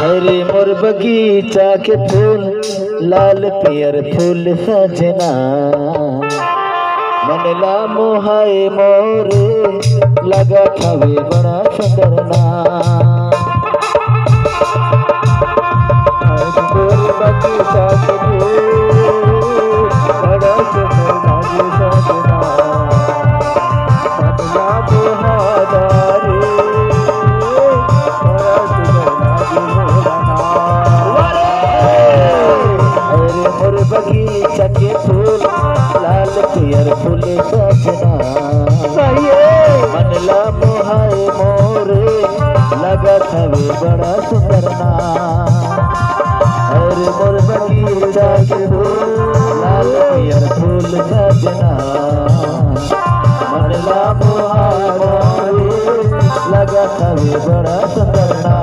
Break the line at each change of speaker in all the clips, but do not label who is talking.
हरे मोर बगीचा के फूल लाल पियर फूल सजना मनला मोहाए मोरे लगा थवे बड़ा सुंदरना। हरे मोर बगीचा के फूल बड़ा सुंदर सजना मनला मोहादारे बगीचा के फूल लाल पियर फूल सजना मनला मोहाए मोरे लगा थवे बड़ा सुंदरना। हरे मोर बगीचा के फूल लाल पियर फूल सजना मनला मोहाए मोरे लगा थवे बड़ा सुंदरना।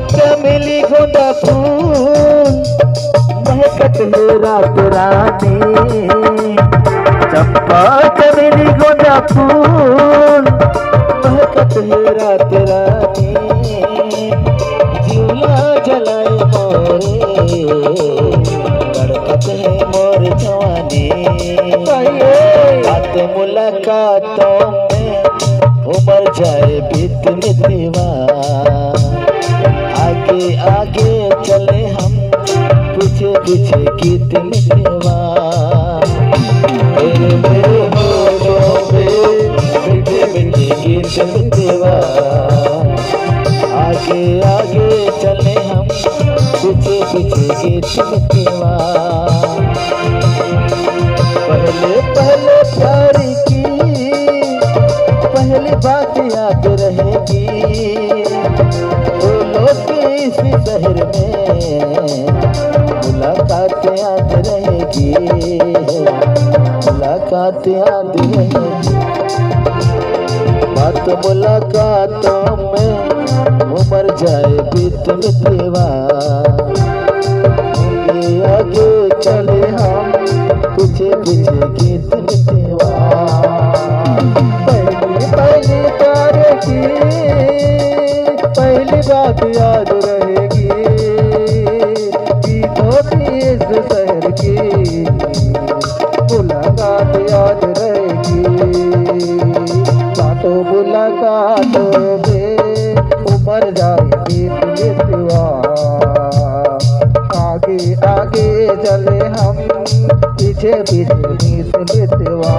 चमेली गोंदा फूल महकत है रात रानी चंपा चमेली गोंदा फूल महकत है रात रानी झूला जलाए मोरे गड़कत है मोर जवानी। बात मुलाकातों में उमर जाए बीत मितवा आगे आगे चले हम पीछे पीछे गीत मिलवा। मेरे होठों पे मीठे मीठे गीत मिलवा आगे आगे चले हम पीछे पीछे गीत मिलवा। पहले पहले प्यार की पहली बात याद रहेगी इसी शहर में मुलाकात याद रहेगी मुलाकात याद रहेगी। बात मुलाकातों में उमर जाए बीत मितवा आगे चले हम पीछे पीछे गीत मितवा। पहली पहली प्यार की पहली बात याद रहेगी गीतों की इस शहर की मुलाकात याद रहेगी। बातों मुलाकातों में उमर जाए गीत मितवा आगे आगे चले हम पीछे पीछे गीत मितवा।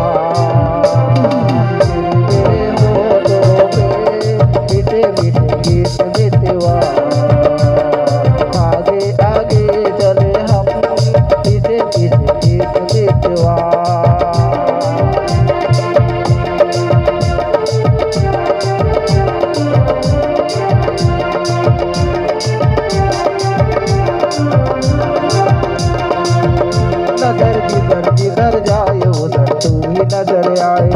आगे आगे चले हम पीछे पीछे गीत मितवा। नजर जिधर जिधर जाए उधर तू ही नजर आए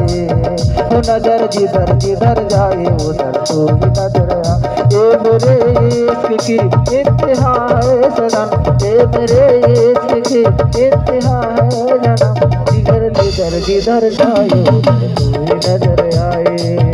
नजर जिधर जिधर जाए उधर तू ही नजर आए। ये मेरे इश्क की इंतहा है सनम ये मेरे इश्क की इंतहा है सनम जिधर जिधर जिधर जाए उधर तू ही नजर आए।